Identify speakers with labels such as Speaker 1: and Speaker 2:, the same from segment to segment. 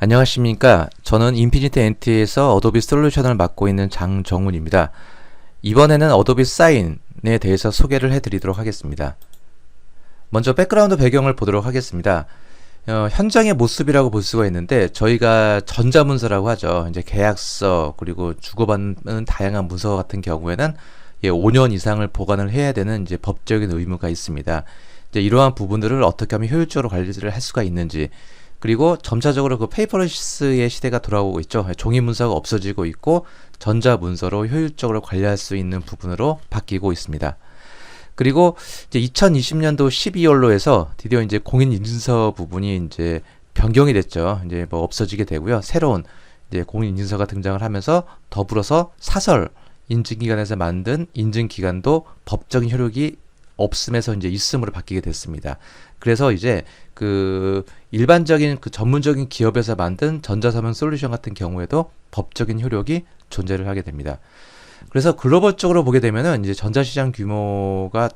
Speaker 1: 안녕하십니까. 저는 인피니트 NT에서 어도비 솔루션을 맡고 있는 장정훈입니다. 이번에는 어도비 사인에 대해서 소개를 해드리도록 하겠습니다. 먼저 백그라운드 배경을 보도록 하겠습니다. 현장의 모습이라고 볼 수가 있는데, 저희가 전자문서라고 하죠. 이제 계약서 그리고 주고받는 다양한 문서 같은 경우에는 5년 이상을 보관을 해야 되는 이제 법적인 의무가 있습니다. 이제 이러한 부분들을 어떻게 하면 효율적으로 관리를 할 수가 있는지, 그리고 점차적으로 그 페이퍼리시스의 시대가 돌아오고 있죠. 종이 문서가 없어지고 있고 전자 문서로 효율적으로 관리할 수 있는 부분으로 바뀌고 있습니다. 그리고 이제 2020년도 12월로 해서 드디어 이제 공인인증서 부분이 이제 변경이 됐죠. 이제 뭐 없어지게 되고요. 새로운 이제 공인인증서가 등장을 하면서 더불어서 사설 인증기관에서 만든 인증기관도 법적인 효력이 없음에서 이제 있음으로 바뀌게 됐습니다. 그래서 이제 그 일반적인 그 전문적인 기업에서 만든 전자서명 솔루션 같은 경우에도 법적인 효력이 존재를 하게 됩니다. 그래서 글로벌적으로 보게 되면은 이제 전자시장 규모가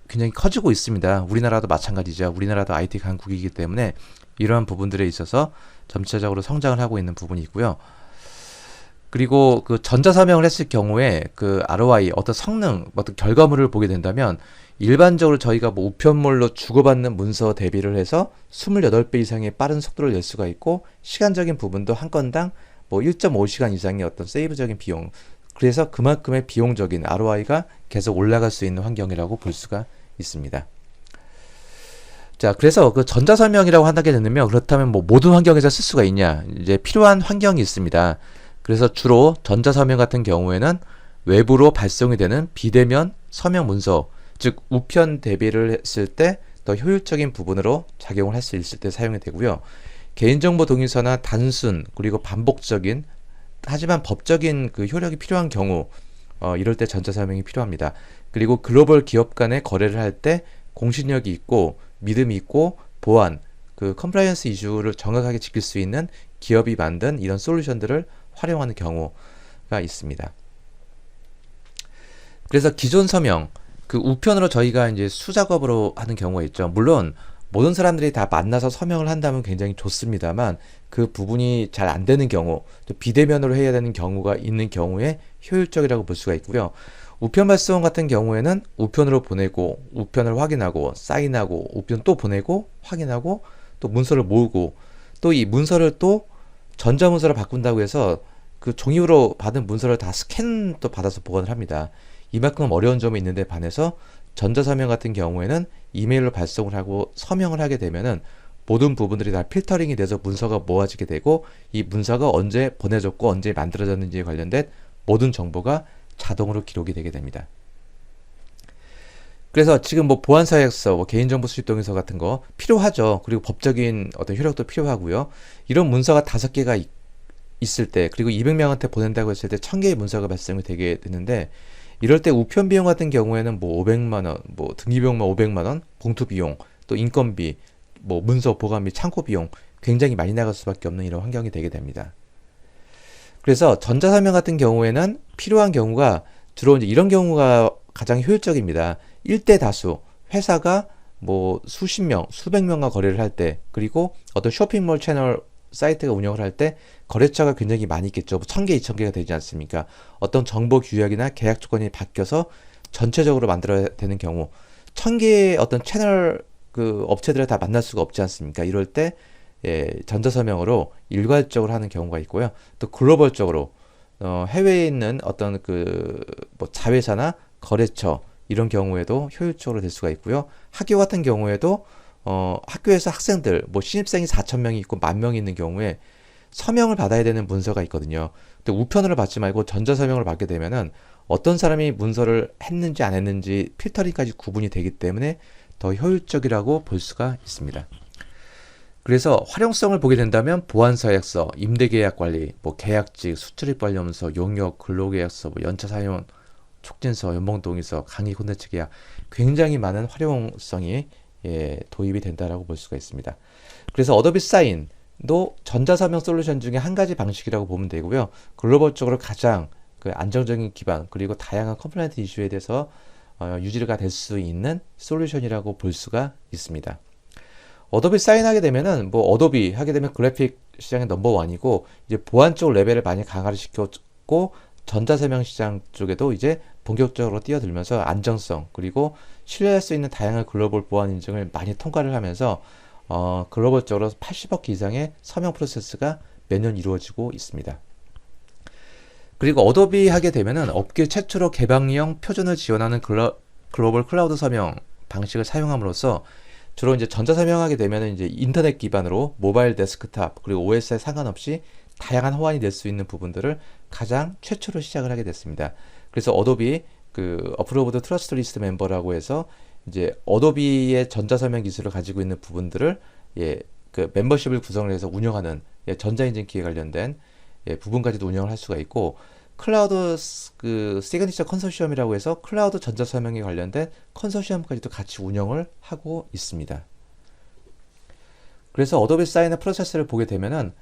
Speaker 1: 굉장히 커지고 있습니다. 우리나라도 마찬가지죠. 우리나라도 IT 강국이기 때문에 이러한 부분들에 있어서 점차적으로 성장을 하고 있는 부분이 있고요. 그리고 그 전자서명을 했을 경우에 그 ROI, 어떤 성능, 어떤 결과물을 보게 된다면 일반적으로 저희가 뭐 우편물로 주고받는 문서 대비를 해서 28배 이상의 빠른 속도를 낼 수가 있고, 시간적인 부분도 한 건당 뭐 1.5시간 이상의 어떤 세이브적인 비용, 그래서 그만큼의 비용적인 ROI가 계속 올라갈 수 있는 환경이라고 볼 수가 있습니다. 자, 그래서 그 전자서명이라고 하게 되면, 그렇다면 뭐 모든 환경에서 쓸 수가 있냐? 이제 필요한 환경이 있습니다. 그래서 주로 전자서명 같은 경우에는 외부로 발송이 되는 비대면 서명 문서, 즉 우편 대비를 했을 때 더 효율적인 부분으로 작용을 할 수 있을 때 사용이 되고요. 개인정보 동의서나 단순 그리고 반복적인 하지만 법적인 그 효력이 필요한 경우, 이럴 때 전자서명이 필요합니다. 그리고 글로벌 기업 간의 거래를 할 때 공신력이 있고 믿음이 있고 보안, 그 컴플라이언스 이슈를 정확하게 지킬 수 있는 기업이 만든 이런 솔루션들을 활용하는 경우가 있습니다. 그래서 기존 서명, 그 우편으로 저희가 이제 수작업으로 하는 경우가 있죠. 물론 모든 사람들이 다 만나서 서명을 한다면 굉장히 좋습니다만, 그 부분이 잘 안 되는 경우, 또 비대면으로 해야 되는 경우가 있는 경우에 효율적이라고 볼 수가 있고요. 우편 발송 같은 경우에는 우편으로 보내고 우편을 확인하고 사인하고 우편 또 보내고 확인하고 또 문서를 모으고, 또 이 문서를 또 전자문서로 바꾼다고 해서 그 종이로 받은 문서를 다 스캔 또 받아서 보관을 합니다. 이만큼 어려운 점이 있는데 반해서 전자서명 같은 경우에는 이메일로 발송을 하고 서명을 하게 되면은 모든 부분들이 다 필터링이 돼서 문서가 모아지게 되고, 이 문서가 언제 보내졌고 언제 만들어졌는지에 관련된 모든 정보가 자동으로 기록이 되게 됩니다. 그래서 지금 뭐 보안사약서, 뭐 개인정보 수집 동의서 같은 거 필요하죠. 그리고 법적인 어떤 효력도 필요하고요. 이런 문서가 5개가 있을 때, 그리고 200명한테 보낸다고 했을 때 1000개의 문서가 발생이 되게 되는데, 이럴 때 우편 비용 같은 경우에는 뭐 500만원, 뭐 등기비용만 500만원, 봉투 비용, 또 인건비, 뭐 문서 보관비, 창고 비용 굉장히 많이 나갈 수밖에 없는 이런 환경이 되게 됩니다. 그래서 전자서명 같은 경우에는 필요한 경우가 주로 이제 이런 경우가 가장 효율적입니다. 1대 다수, 회사가 뭐 수십 명, 수백 명과 거래를 할 때, 그리고 어떤 쇼핑몰 채널 사이트가 운영을 할 때 거래처가 굉장히 많이 있겠죠. 1000개, 2000개가 되지 않습니까? 어떤 정보 규약이나 계약 조건이 바뀌어서 전체적으로 만들어야 되는 경우, 1000개의 어떤 채널 그 업체들을 다 만날 수가 없지 않습니까? 이럴 때 전자서명으로 일괄적으로 하는 경우가 있고요. 또 글로벌적으로 해외에 있는 어떤 그 뭐 자회사나 거래처, 이런 경우에도 효율적으로 될 수가 있고요. 학교 같은 경우에도 학교에서 학생들, 뭐 신입생이 4000명이 있고 10,000명이 있는 경우에 서명을 받아야 되는 문서가 있거든요. 근데 우편으로 받지 말고 전자서명을 받게 되면은 어떤 사람이 문서를 했는지 안 했는지 필터링까지 구분이 되기 때문에 더 효율적이라고 볼 수가 있습니다. 그래서 활용성을 보게 된다면 보안사약서, 임대계약 관리, 뭐 계약직, 수출입관련서, 용역, 근로계약서, 뭐 연차 사용 촉진서, 연봉동의서, 강의 콘텐츠 계약, 굉장히 많은 활용성이 도입이 된다라고 볼 수가 있습니다. 그래서 어도비 사인도 전자서명 솔루션 중에 한 가지 방식이라고 보면 되고요. 글로벌적으로 가장 그 안정적인 기반, 그리고 다양한 컴플라이언트 이슈에 대해서 유지가 될 수 있는 솔루션이라고 볼 수가 있습니다. 어도비 사인하게 되면은 뭐 어도비 하게 되면 그래픽 시장의 넘버원이고 이제 보안 쪽 레벨을 많이 강화를 시켰고 전자세명 시장 쪽에도 이제 본격적으로 뛰어들면서 안정성 그리고 신뢰할 수 있는 다양한 글로벌 보안 인증을 많이 통과를 하면서 글로벌적으로 80억 이상의 서명 프로세스가 매년 이루어지고 있습니다. 그리고 어도비 하게 되면은 업계 최초로 개방형 표준을 지원하는 글로벌 클라우드 서명 방식을 사용함으로써 주로 이제 전자서명하게 되면은 이제 인터넷 기반으로 모바일 데스크탑 그리고 OS에 상관없이 다양한 호환이 될 수 있는 부분들을 가장 최초로 시작을 하게 됐습니다. 그래서 어도비 그 어프로브드 트러스트 리스트 멤버라고 해서 이제 어도비의 전자서명 기술을 가지고 있는 부분들을 그 멤버십을 구성을 해서 운영하는 전자인증키에 관련된 부분까지도 운영을 할 수가 있고 클라우드 그 시그니처 컨소시엄이라고 해서 클라우드 전자서명에 관련된 컨소시엄까지도 같이 운영을 하고 있습니다. 그래서 어도비 사인의 프로세스를 보게 되면은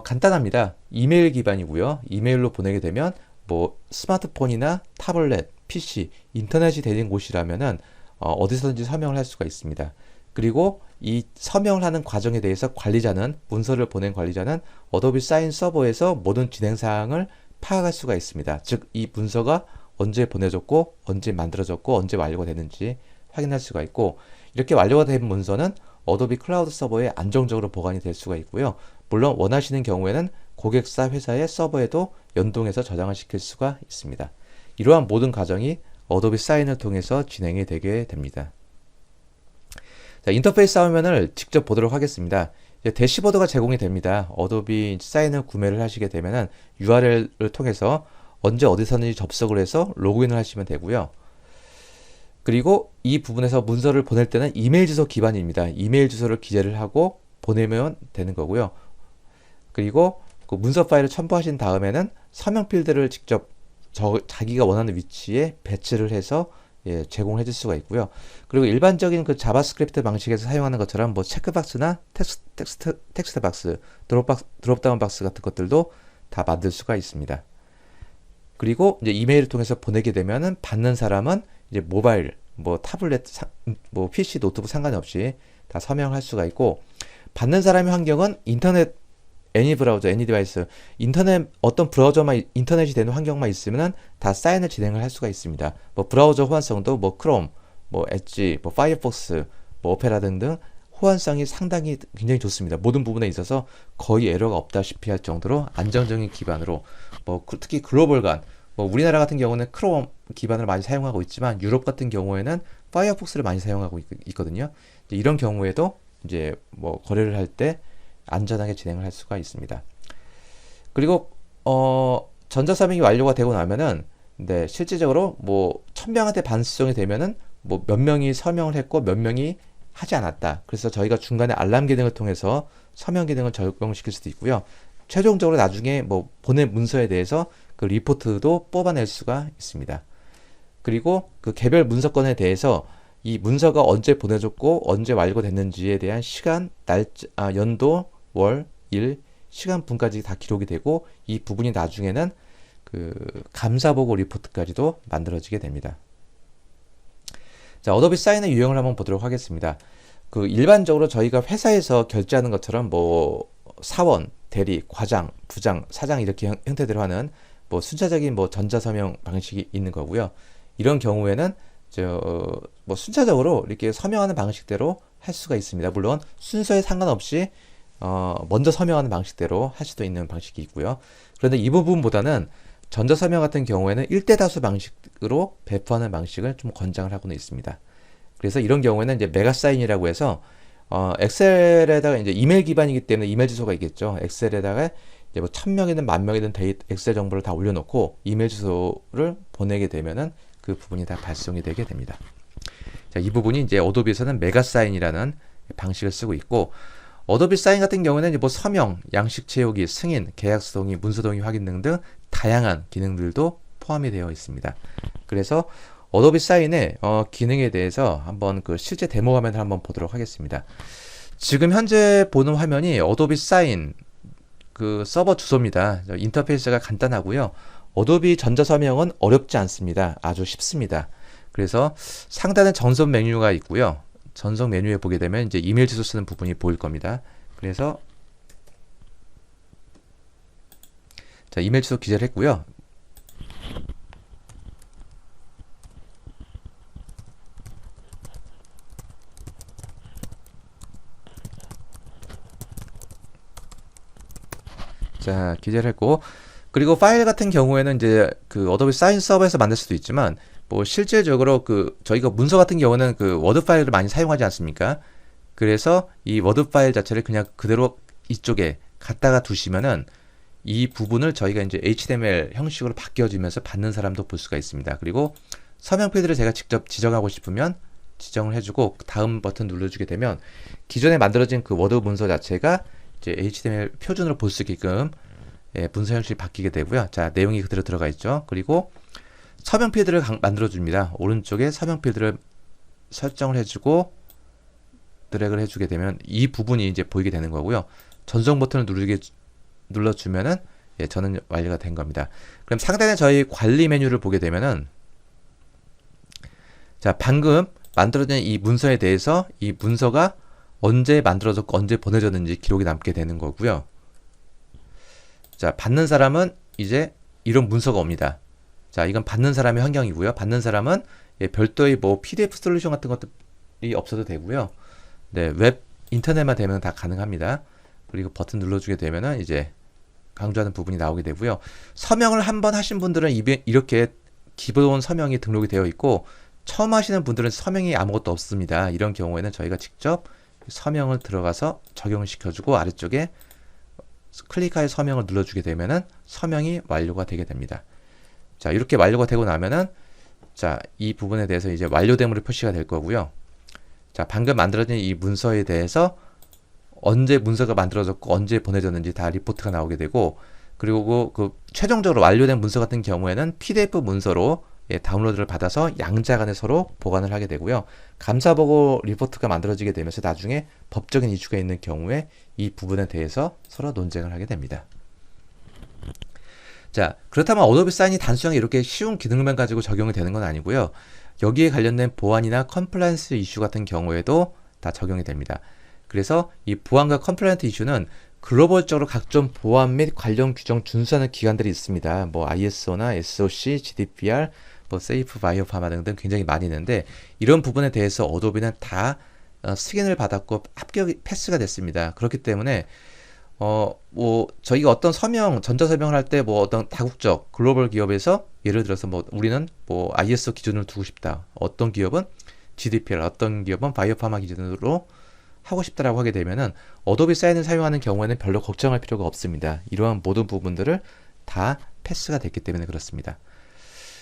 Speaker 1: 간단합니다. 이메일 기반이고요. 이메일로 보내게 되면 뭐 스마트폰이나 타블렛, PC, 인터넷이 되는 곳이라면은 어디서든지 서명을 할 수가 있습니다. 그리고 이 서명을 하는 과정에 대해서 관리자는 문서를 보낸 관리자는 어도비 사인 서버에서 모든 진행 사항을 파악할 수가 있습니다. 즉 이 문서가 언제 보내졌고 언제 만들어졌고 언제 완료가 되는지 확인할 수가 있고 이렇게 완료가 된 문서는 어도비 클라우드 서버에 안정적으로 보관이 될 수가 있고요. 물론 원하시는 경우에는 고객사 회사의 서버에도 연동해서 저장을 시킬 수가 있습니다. 이러한 모든 과정이 어도비 사인을 통해서 진행이 되게 됩니다. 자, 인터페이스 화면을 직접 보도록 하겠습니다. 대시보드가 제공이 됩니다. 어도비 사인을 구매를 하시게 되면은 URL을 통해서 언제 어디서든지 접속을 해서 로그인을 하시면 되고요. 그리고 이 부분에서 문서를 보낼 때는 이메일 주소 기반입니다. 이메일 주소를 기재를 하고 보내면 되는 거고요. 그리고 그 문서 파일을 첨부하신 다음에는 서명 필드를 직접 자기가 원하는 위치에 배치를 해서 제공해 줄 수가 있고요. 그리고 일반적인 그 자바스크립트 방식에서 사용하는 것처럼 뭐 체크박스나 텍스트 박스, 드롭다운 박스 같은 것들도 다 만들 수가 있습니다. 그리고 이제 이메일을 통해서 보내게 되면은 받는 사람은 이제 모바일, 뭐 타블렛, 뭐 PC, 노트북 상관없이 다 서명할 수가 있고 받는 사람의 환경은 인터넷 애니 브라우저, 애니 디바이스, 인터넷 어떤 브라우저만 인터넷이 되는 환경만 있으면은 다 사인을 진행을 할 수가 있습니다. 뭐 브라우저 호환성도 뭐 크롬, 뭐 엣지, 뭐 파이어폭스, 뭐 오페라 등등 호환성이 상당히 굉장히 좋습니다. 모든 부분에 있어서 거의 에러가 없다시피 할 정도로 안정적인 기반으로 뭐 특히 글로벌 간 뭐 우리나라 같은 경우는 크롬 기반을 많이 사용하고 있지만 유럽 같은 경우에는 파이어폭스를 많이 사용하고 있거든요. 이런 경우에도 이제 뭐 거래를 할 때 안전하게 진행을 할 수가 있습니다. 그리고 전자서명이 완료가 되고 나면은 실질적으로 뭐 1000명한테 반수정이 되면은 뭐 몇 명이 서명을 했고 몇 명이 하지 않았다. 그래서 저희가 중간에 알람 기능을 통해서 서명 기능을 적용시킬 수도 있고요. 최종적으로 나중에 뭐 보낸 문서에 대해서 그 리포트도 뽑아낼 수가 있습니다. 그리고 그 개별 문서건에 대해서 이 문서가 언제 보내졌고 언제 완료됐는지에 대한 시간, 날짜, 연도, 월, 일, 시간, 분까지 다 기록이 되고 이 부분이 나중에는 그 감사보고 리포트까지도 만들어지게 됩니다. 자, 어도비 사인의 유형을 한번 보도록 하겠습니다. 그 일반적으로 저희가 회사에서 결제하는 것처럼 뭐 사원, 대리, 과장, 부장, 사장 이렇게 형태대로 하는 뭐 순차적인 뭐 전자서명 방식이 있는 거고요. 이런 경우에는 뭐 순차적으로 이렇게 서명하는 방식대로 할 수가 있습니다. 물론 순서에 상관없이 먼저 서명하는 방식대로 할 수도 있는 방식이 있고요. 그런데 이 부분보다는 전자서명 같은 경우에는 1대 다수 방식으로 배포하는 방식을 좀 권장을 하고는 있습니다. 그래서 이런 경우에는 이제 메가사인이라고 해서 엑셀에다가 이제 이메일 기반이기 때문에 이메일 주소가 있겠죠. 엑셀에다가 이제 뭐 1000명이든 10,000명이든 엑셀 정보를 다 올려놓고 이메일 주소를 보내게 되면은 그 부분이 다 발송이 되게 됩니다. 자, 이 부분이 이제 어도비에서는 메가사인이라는 방식을 쓰고 있고 어도비 사인 같은 경우는 이제 뭐 서명, 양식 채우기, 승인, 계약서 동의, 문서 동의 확인 등등 다양한 기능들도 포함이 되어 있습니다. 그래서 어도비 사인의 기능에 대해서 한번 그 실제 데모 화면을 한번 보도록 하겠습니다. 지금 현재 보는 화면이 어도비 사인 그 서버 주소입니다. 인터페이스가 간단하고요. 어도비 전자서명은 어렵지 않습니다. 아주 쉽습니다. 그래서 상단에 전송 메뉴가 있고요. 전송 메뉴에 보게 되면 이제 이메일 주소 쓰는 부분이 보일 겁니다. 그래서 자, 이메일 주소 기재를 했고요. 자, 기재를 했고, 그리고 파일 같은 경우에는 이제 그 어도비 사인 서버에서 만들 수도 있지만, 뭐 실질적으로 그 저희가 문서 같은 경우는 그 워드 파일을 많이 사용하지 않습니까? 그래서 이 워드 파일 자체를 그냥 그대로 이쪽에 갖다가 두시면은 이 부분을 저희가 이제 HTML 형식으로 바뀌어지면서 받는 사람도 볼 수가 있습니다. 그리고 서명 필드를 제가 직접 지정하고 싶으면 지정을 해주고 다음 버튼 눌러주게 되면 기존에 만들어진 그 워드 문서 자체가 이제 HTML 표준으로 볼 수 있게끔 문서 형식이 바뀌게 되고요. 자, 내용이 그대로 들어가 있죠. 그리고 서명 필드를 만들어 줍니다. 오른쪽에 서명 필드를 설정을 해주고 드래그를 해주게 되면 이 부분이 이제 보이게 되는 거고요. 전송 버튼을 눌러주면은 저는 완료가 된 겁니다. 그럼 상단에 저희 관리 메뉴를 보게 되면은 자, 방금 만들어진 이 문서에 대해서 이 문서가 언제 만들어졌고 언제 보내졌는지 기록이 남게 되는 거고요. 자, 받는 사람은 이제 이런 문서가 옵니다. 자, 이건 받는 사람의 환경이고요. 받는 사람은 별도의 뭐 PDF 솔루션 같은 것들이 없어도 되고요. 네, 웹 인터넷만 되면 다 가능합니다. 그리고 버튼 눌러주게 되면은 이제 강조하는 부분이 나오게 되고요. 서명을 한번 하신 분들은 이렇게 기본 서명이 등록이 되어 있고 처음 하시는 분들은 서명이 아무것도 없습니다. 이런 경우에는 저희가 직접 서명을 들어가서 적용을 시켜주고 아래쪽에 클릭하여 서명을 눌러주게 되면은 서명이 완료가 되게 됩니다. 자, 이렇게 완료가 되고 나면은 자, 이 부분에 대해서 이제 완료됨으로 표시가 될 거고요. 자, 방금 만들어진 이 문서에 대해서 언제 문서가 만들어졌고 언제 보내졌는지 다 리포트가 나오게 되고 그리고 그 최종적으로 완료된 문서 같은 경우에는 PDF 문서로 다운로드를 받아서 양자 간에 서로 보관을 하게 되고요. 감사보고 리포트가 만들어지게 되면서 나중에 법적인 이슈가 있는 경우에 이 부분에 대해서 서로 논쟁을 하게 됩니다. 자, 그렇다면 어도비 사인이 단순하게 이렇게 쉬운 기능만 가지고 적용이 되는 건 아니고요. 여기에 관련된 보안이나 컴플라이언스 이슈 같은 경우에도 다 적용이 됩니다. 그래서 이 보안과 컴플라이언스 이슈는 글로벌적으로 각종 보안 및 관련 규정 준수하는 기관들이 있습니다. 뭐 ISO나 SOC, GDPR, 뭐 세이프 바이오 파마 등등 굉장히 많이 있는데 이런 부분에 대해서 어도비는 다 승인을 받았고 합격이 패스가 됐습니다. 그렇기 때문에 뭐 저희가 어떤 서명 전자 서명을 할 때 뭐 어떤 다국적 글로벌 기업에서 예를 들어서 뭐 우리는 뭐 ISO 기준을 두고 싶다. 어떤 기업은 GDPR, 어떤 기업은 바이오 파마 기준으로 하고 싶다라고 하게 되면은 어도비 사인을 사용하는 경우에는 별로 걱정할 필요가 없습니다. 이러한 모든 부분들을 다 패스가 됐기 때문에 그렇습니다.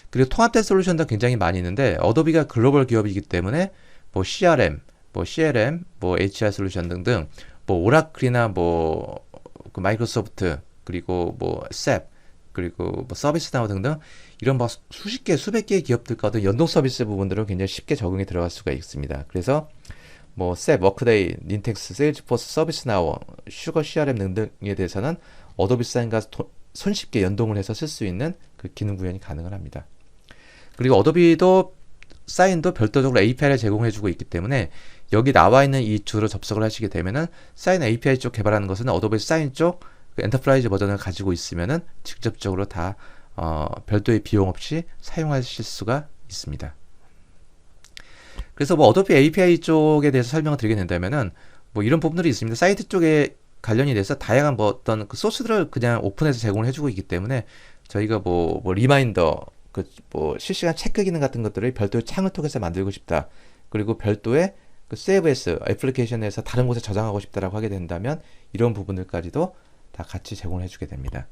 Speaker 1: 그리고 통합된 솔루션도 굉장히 많이 있는데 어도비가 글로벌 기업이기 때문에 뭐 CRM, 뭐 CLM, 뭐 HR 솔루션 등등 뭐 오라클이나 뭐 그 마이크로소프트 그리고 뭐 SAP 그리고 뭐 서비스나우 등등 이런 뭐 수십 개, 수백 개의 기업들과도 연동 서비스 부분들은 굉장히 쉽게 적용이 들어갈 수가 있습니다. 그래서 뭐 SAP, 워크데이, 닌텍스, 세일즈포스, 서비스나우, 슈거 CRM 등등에 대해서는 어도비 사인과 손쉽게 연동을 해서 쓸 수 있는 그 기능 구현이 가능을 합니다. 그리고 어도비도 사인도 별도적으로 API를 제공해주고 있기 때문에 여기 나와 있는 이 툴로 접속을 하시게 되면은 사인 API 쪽 개발하는 것은 어도비 사인 쪽 그 엔터프라이즈 버전을 가지고 있으면은 직접적으로 다 별도의 비용 없이 사용하실 수가 있습니다. 그래서 뭐 어도비 API 쪽에 대해서 설명을 드리게 된다면은 뭐 이런 부분들이 있습니다. 사이트 쪽에 관련이 돼서 다양한 뭐 어떤 그 소스들을 그냥 오픈해서 제공을 해주고 있기 때문에 저희가 뭐 리마인더 그 뭐 실시간 체크 기능 같은 것들을 별도의 창을 통해서 만들고 싶다. 그리고 별도의 그 세이브에스 애플리케이션에서 다른 곳에 저장하고 싶다라고 하게 된다면 이런 부분들까지도 다 같이 제공을 해주게 됩니다.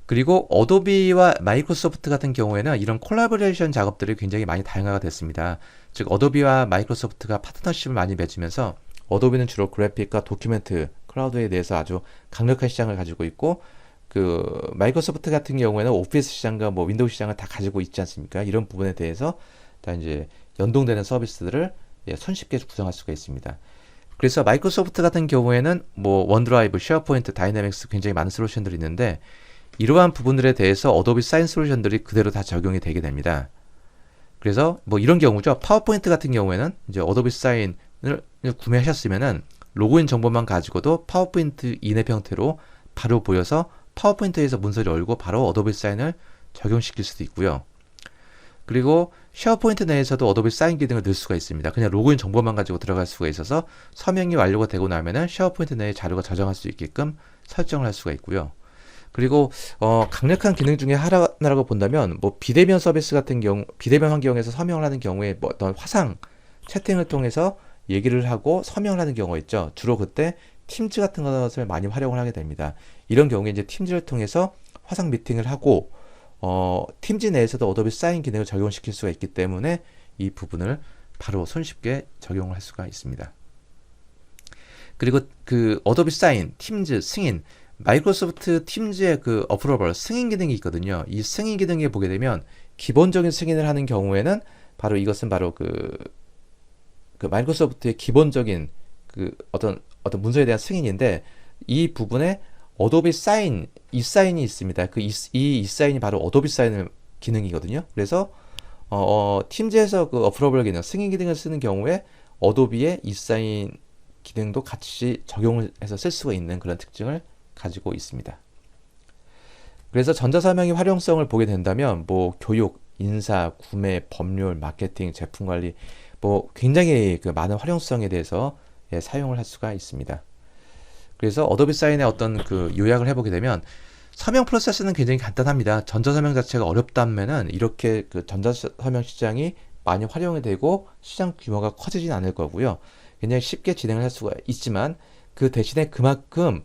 Speaker 1: 그리고 어도비와 마이크로소프트 같은 경우에는 이런 콜라보레이션 작업들이 굉장히 많이 다양화가 됐습니다. 즉 어도비와 마이크로소프트가 파트너십을 많이 맺으면서 어도비는 주로 그래픽과 도큐멘트, 클라우드에 대해서 아주 강력한 시장을 가지고 있고 그 마이크로소프트 같은 경우에는 오피스 시장과 뭐 윈도우 시장을 다 가지고 있지 않습니까? 이런 부분에 대해서 다 이제 연동되는 서비스들을 손쉽게 구성할 수가 있습니다. 그래서 마이크로소프트 같은 경우에는 뭐 원드라이브, 쉐어포인트, 다이내믹스 굉장히 많은 솔루션들이 있는데 이러한 부분들에 대해서 어도비 사인 솔루션들이 그대로 다 적용이 되게 됩니다. 그래서 뭐 이런 경우죠. 파워포인트 같은 경우에는 이제 어도비 사인을 구매하셨으면은 로그인 정보만 가지고도 파워포인트 인앱 형태로 바로 보여서 파워포인트에서 문서를 열고 바로 어도비 사인을 적용시킬 수도 있고요. 그리고 쉐어포인트 내에서도 어도비 사인 기능을 넣을 수가 있습니다. 그냥 로그인 정보만 가지고 들어갈 수가 있어서 서명이 완료가 되고 나면은 쉐어포인트 내에 자료가 저장할 수 있게끔 설정을 할 수가 있고요. 그리고 강력한 기능 중에 하나라고 본다면 뭐 비대면 서비스 같은 경우, 비대면 환경에서 서명을 하는 경우에 뭐 어떤 화상 채팅을 통해서 얘기를 하고 서명을 하는 경우가 있죠. 주로 그때 팀즈 같은 것을 많이 활용을 하게 됩니다. 이런 경우에 이제 팀즈를 통해서 화상 미팅을 하고 팀즈 내에서도 어도비 사인 기능을 적용시킬 수가 있기 때문에 이 부분을 바로 손쉽게 적용을 할 수가 있습니다. 그리고 그 어도비 사인, 팀즈, 승인, 마이크로소프트 팀즈의 그 어프로벌 승인 기능이 있거든요. 이 승인 기능에 보게 되면 기본적인 승인을 하는 경우에는 바로 이것은 바로 그 마이크로소프트의 기본적인 그 어떤 문서에 대한 승인인데, 이 부분에 어도비 사인, 이사인이 있습니다. 그 이사인이 바로 어도비 사인을 기능이거든요. 그래서 팀즈에서 그 어프로벌 기능, 승인 기능을 쓰는 경우에 어도비의 이사인 기능도 같이 적용을 해서 쓸 수가 있는 그런 특징을 가지고 있습니다. 그래서 전자서명의 활용성을 보게 된다면 뭐 교육, 인사, 구매, 법률, 마케팅, 제품 관리, 뭐 굉장히 그 많은 활용성에 대해서 사용을 할 수가 있습니다. 그래서 어도비 사인의 어떤 그 요약을 해보게 되면 서명 프로세스는 굉장히 간단합니다. 전자서명 자체가 어렵다면은 이렇게 그 전자서명 시장이 많이 활용이 되고 시장 규모가 커지진 않을 거고요. 굉장히 쉽게 진행을 할 수가 있지만 그 대신에 그만큼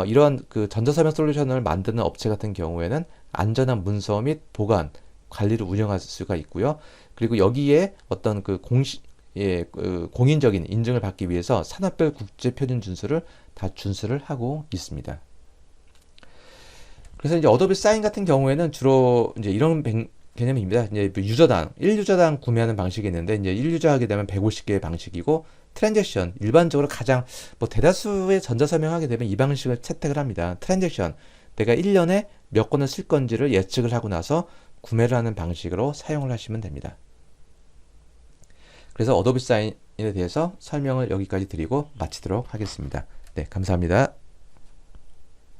Speaker 1: 이런 그 전자서명 솔루션을 만드는 업체 같은 경우에는 안전한 문서 및 보관, 관리를 운영할 수가 있고요. 그리고 여기에 어떤 그 공인적인 인증을 받기 위해서 산업별 국제 표준 준수를 다 준수를 하고 있습니다. 그래서 이제 어도비 사인 같은 경우에는 주로 이제 이런 개념입니다. 이제 유저당, 1유저당 구매하는 방식이 있는데, 이제 1유저 하게 되면 150개의 방식이고, 트랜잭션, 일반적으로 가장 뭐 대다수의 전자서명하게 되면 이 방식을 채택을 합니다. 트랜잭션, 내가 1년에 몇 건을 쓸 건지를 예측을 하고 나서 구매를 하는 방식으로 사용을 하시면 됩니다. 그래서 어도비 사인에 대해서 설명을 여기까지 드리고 마치도록 하겠습니다. 네, 감사합니다.